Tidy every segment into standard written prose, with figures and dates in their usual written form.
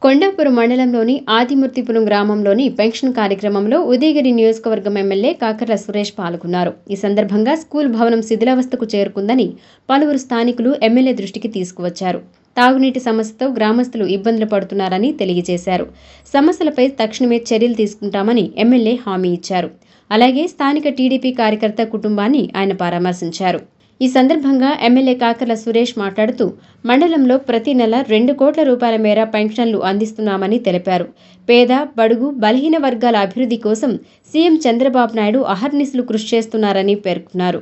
కొండాపురం మండలంలోని ఆదిమూర్తిపురం గ్రామంలోని పెన్షన్ కార్యక్రమంలో ఉదయగిరి నియోజకవర్గం ఎమ్మెల్యే కాకర్ల సురేష్ పాల్గొన్నారు. ఈ సందర్భంగా స్కూల్ భవనం శిథిలావస్థకు చేరుకుందని పలువురు స్థానికులు ఎమ్మెల్యే దృష్టికి తీసుకువచ్చారు. తాగునీటి సమస్యతో గ్రామస్తులు ఇబ్బందులు పడుతున్నారని తెలియజేశారు. సమస్యలపై తక్షణమే చర్యలు తీసుకుంటామని ఎమ్మెల్యే హామీ ఇచ్చారు. అలాగే స్థానిక టీడీపీ కార్యకర్త కుటుంబాన్ని ఆయన పరామర్శించారు. ఈ సందర్భంగా ఎమ్మెల్యే కాకర్ల సురేష్ మాట్లాడుతూ మండలంలో ప్రతి నెల 2 కోట్ల రూపాయల మేర పెన్షన్లు అందిస్తున్నామని తెలిపారు. పేద, బడుగు, బలహీన వర్గాల అభివృద్ధి కోసం సీఎం చంద్రబాబు నాయుడు అహర్నిశలు కృషి చేస్తున్నారని పేర్కొన్నారు.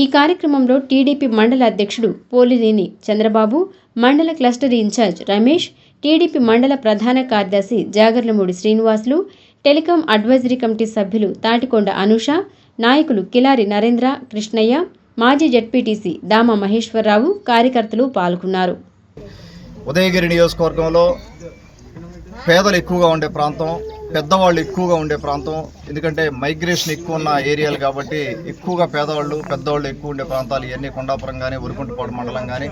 ఈ కార్యక్రమంలో టీడీపీ మండల అధ్యక్షుడు పోలినేని చంద్రబాబు, మండల క్లస్టర్ ఇన్ఛార్జ్ రమేష్, టీడీపీ మండల ప్రధాన కార్యదర్శి Jagarlamudi Srinivasulu, telecom advisory committee సభ్యులు తాటికొండ అనూష, నాయకులు కిలారి నరేంద్ర, కృష్ణయ్య, మాజీ జెడ్పీటీసీ దామ మహేశ్వరరావు, కార్యకర్తలు పాల్గొన్నారు. ఉదయగిరి నియోజకవర్గంలో పేదలు ఎక్కువగా ఉండే ప్రాంతం, పెద్దవాళ్ళు ఎక్కువగా ఉండే ప్రాంతం. ఎందుకంటే మైగ్రేషన్ ఎక్కువ ఉన్న ఏరియాలు కాబట్టి ఎక్కువగా పెద్దవాళ్ళు ఎక్కువ ఉండే ప్రాంతాలు ఇవన్నీ. కొండాపురం కానీ, ఉరుకుంటపాడు మండలం కానీ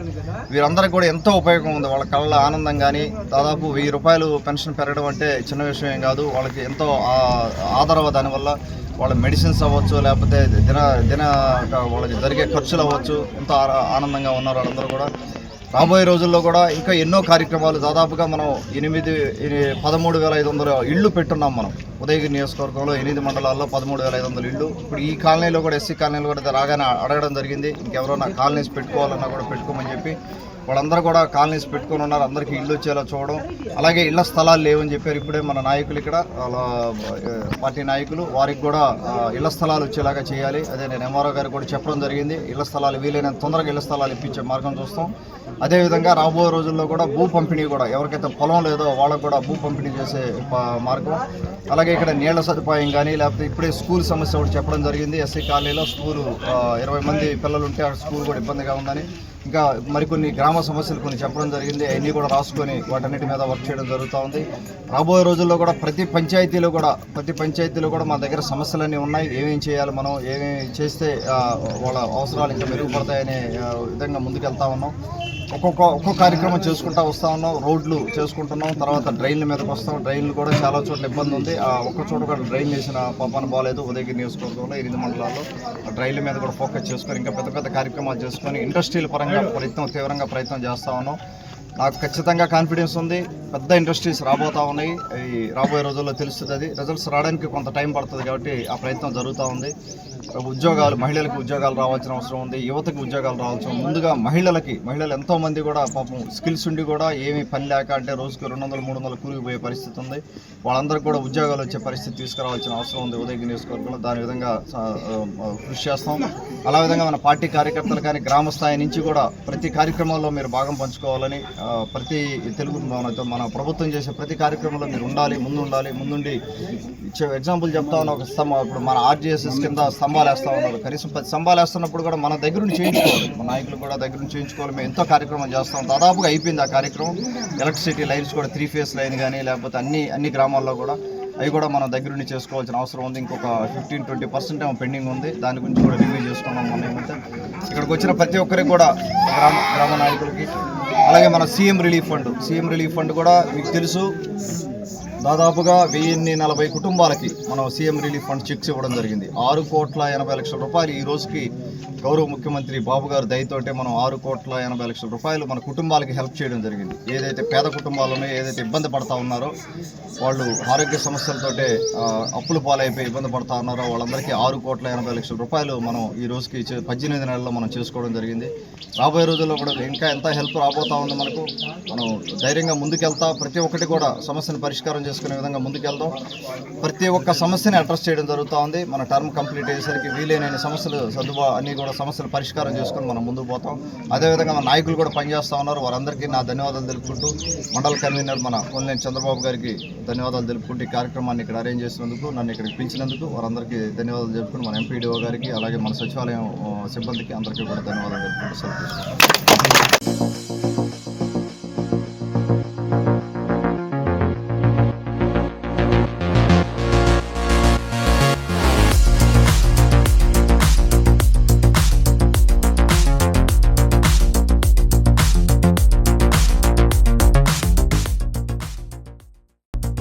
వీరందరికీ కూడా ఎంతో ఉపయోగం ఉంది. వాళ్ళ కళ్ళ ఆనందం కానీ, దాదాపు 1000 రూపాయలు పెన్షన్ పెరగడం అంటే చిన్న విషయం ఏం కాదు. వాళ్ళకి ఎంతో ఆదరవ దానివల్ల వాళ్ళ మెడిసిన్స్ అవ్వచ్చు, లేకపోతే దిన వాళ్ళకి జరిగే ఖర్చులు అవ్వచ్చు. ఎంతో ఆనందంగా ఉన్నారు వాళ్ళందరూ కూడా. రాబోయే రోజుల్లో కూడా ఇంకా ఎన్నో కార్యక్రమాలు, దాదాపుగా మనం 13,500 ఇళ్ళు పెట్టున్నాం. మనం ఉదయగిరి నియోజకవర్గంలో 8 మండలాల్లో 13,500 ఇళ్ళు. ఇప్పుడు ఈ కాలనీలో కూడా, ఎస్సీ కాలనీలో కూడా రాగానే అడగడం జరిగింది. ఇంకెవరైనా కాలనీస్ పెట్టుకోవాలన్నా కూడా పెట్టుకోమని చెప్పి వాళ్ళందరూ కూడా కాలనీస్ పెట్టుకొని ఉన్నారు. అందరికీ ఇళ్ళు వచ్చేలా చూడడం, అలాగే ఇళ్ల స్థలాలు లేవని చెప్పారు. ఇప్పుడే మన నాయకులు ఇక్కడ పార్టీ నాయకులు వారికి కూడా ఇళ్ల స్థలాలు వచ్చేలాగా చేయాలి. అదే నేను ఎంఆర్ఓ గారికి కూడా చెప్పడం జరిగింది. ఇళ్ల స్థలాలు వీలైనంత తొందరగా ఇళ్ల స్థలాలు ఇప్పించే మార్గం చూస్తాం. అదేవిధంగా రాబోయే రోజుల్లో కూడా భూ పంపిణీ కూడా, ఎవరికైతే పొలం లేదో వాళ్ళకు కూడా భూ పంపిణీ చేసే మార్గం. అలాగే ఇక్కడ నీళ్ల సదుపాయం కానీ, లేకపోతే ఇప్పుడే స్కూల్ సమస్య ఒకటి చెప్పడం జరిగింది. ఎస్సీ కాలనీలో స్కూలు 20 మంది పిల్లలు ఉంటే ఆ స్కూల్ కూడా ఇబ్బందిగా ఉందని, ఇంకా మరికొన్ని గ్రామ సమస్యలు కొన్ని చెప్పడం జరిగింది. అవన్నీ కూడా రాసుకొని వాటన్నిటి మీద వర్క్ చేయడం జరుగుతూ ఉంది. రాబోయే రోజుల్లో కూడా ప్రతి పంచాయతీలో కూడా మా దగ్గర సమస్యలన్నీ ఉన్నాయి. ఏమేమి చేయాలి, మనం ఏమేమి చేస్తే వాళ్ళ అవసరాలు ఇంకా మెరుగుపడతాయనే విధంగా ముందుకెళ్తా ఉన్నాం. ఒక్కొక్క కార్యక్రమం చేసుకుంటూ వస్తూ ఉన్నాం. రోడ్లు చేసుకుంటున్నాం, తర్వాత డ్రైన్ల మీదకి వస్తాం. డ్రైన్లు కూడా చాలా చోట్ల ఇబ్బంది ఉంది. ఒక్క చోట కూడా డ్రైన్ వేసిన పాపన బాగాలేదు. ఉదయగిరి నియోజకవర్గంలో 8 మండలాల్లో డ్రైన్ల మీద కూడా ఫోకస్ చేసుకొని ఇంకా పెద్ద కార్యక్రమాలు చేసుకొని ఇండస్ట్రీల పరంగా తీవ్రంగా ప్రయత్నం చేస్తూ ఉన్నాం. నాకు ఖచ్చితంగా కాన్ఫిడెన్స్ ఉంది. పెద్ద ఇండస్ట్రీస్ రాబోతూ ఉన్నాయి. ఈ రాబోయే రోజుల్లో తెలుస్తుంది. అది రిజల్ట్స్ రావడానికి కొంత టైం పడుతుంది కాబట్టి ఆ ప్రయత్నం జరుగుతూ ఉంది. మహిళలకు ఉద్యోగాలు రావాల్సిన అవసరం ఉంది. యువతకు ఉద్యోగాలు రావాల్సిన ముందుగా మహిళలు ఎంతోమంది కూడా పాపం స్కిల్స్ ఉండి కూడా ఏమీ పని లేక, అంటే రోజుకి 200-300 కూలిపోయే పరిస్థితి ఉంది. వాళ్ళందరికీ కూడా ఉద్యోగాలు వచ్చే పరిస్థితి తీసుకురావాల్సిన అవసరం ఉంది ఉదయగిరి నియోజకవర్గంలో. దాని విధంగా కృషి చేస్తాం. అలా విధంగా మన పార్టీ కార్యకర్తలు కానీ గ్రామ స్థాయి నుంచి కూడా ప్రతి కార్యక్రమంలో మీరు భాగం పంచుకోవాలని, ప్రతి మన ప్రభుత్వం చేసే ప్రతి కార్యక్రమంలో మీరు ముందుండి ఎగ్జాంపుల్ చెప్తా ఉన్న ఒక స్తంభం. ఇప్పుడు మన ఆర్జీఎస్ఎస్ కింద స్తంభాలు వేస్తూ ఉన్నారు. కనీసం 10 స్తంభాలు వేస్తున్నప్పుడు కూడా మన దగ్గర నుంచి చేయించుకోవాలి. మన నాయకులు కూడా దగ్గర నుంచి చేయించుకోవాలి. మేము ఎంతో కార్యక్రమం చేస్తాం. దాదాపుగా అయిపోయింది ఆ కార్యక్రమం. ఎలక్ట్రిసిటీ లైన్స్ కూడా 3 ఫేస్ లైన్ కానీ, లేకపోతే అన్ని గ్రామాల్లో కూడా అవి కూడా మనం దగ్గర నుంచి చేసుకోవాల్సిన అవసరం ఉంది. ఇంకొక 15-20% ఏమో పెండింగ్ ఉంది. దాని గురించి కూడా రివ్యూ చేసుకున్నాం మనం. ఏమైతే ఇక్కడికి వచ్చిన ప్రతి ఒక్కరికి కూడా గ్రామ నాయకులకి, అలాగే మన సీఎం రిలీఫ్ ఫండ్ కూడా మీకు తెలుసు, దాదాపుగా 1040 కుటుంబాలకి మనం సీఎం రిలీఫ్ ఫండ్ చెక్స్ ఇవ్వడం జరిగింది. 6,80,00,000 రూపాయలు ఈ రోజుకి గౌరవ ముఖ్యమంత్రి బాబు గారు దయతోటే మనం 6,80,00,000 రూపాయలు మన కుటుంబాలకి హెల్ప్ చేయడం జరిగింది. ఏదైతే పేద కుటుంబాలు ఉన్నాయో, ఏదైతే ఇబ్బంది పడతా ఉన్నారో, వాళ్ళు ఆరోగ్య సమస్యలతోటే అప్పులు పాలైపోయి ఇబ్బంది పడతా ఉన్నారో వాళ్ళందరికీ 6,80,00,000 రూపాయలు మనం ఈ రోజుకి 18 నెలల్లో మనం చేసుకోవడం జరిగింది. రాబోయే రోజుల్లో కూడా ఇంకా ఎంత హెల్ప్ రాబోతా ఉంది మనకు. మనం ధైర్యంగా ముందుకెళ్తా, ప్రతి ఒక్కటి కూడా సమస్యను పరిష్కారం చేసుకునే విధంగా ముందుకెళ్దాం. ప్రతి ఒక్క సమస్యని అడ్రస్ చేయడం జరుగుతూ ఉంది. మన టర్మ్ కంప్లీట్ అయ్యేసరికి వీలైన సమస్యలు అన్నీ కూడా సమస్యలు పరిష్కారం చేసుకొని మనం ముందుకు పోతాం. అదేవిధంగా మన నాయకులు కూడా పనిచేస్తూ ఉన్నారు. వారందరికీ నా ధన్యవాదాలు తెలుపుకుంటూ, మండల కన్వీనర్ మన పోలినేని చంద్రబాబు గారికి ధన్యవాదాలు తెలుపుకుంటూ, ఈ కార్యక్రమాన్ని ఇక్కడ అరేంజ్ చేసినందుకు, నన్ను ఇక్కడికి పిలిచినందుకు వారందరికీ ధన్యవాదాలు తెలుపుకుంటూ, మన ఎంపీడీఓ గారికి, అలాగే మన సచివాలయం సిబ్బందికి అందరికీ కూడా ధన్యవాదాలు తెలుపుకుంటూ సెలవు.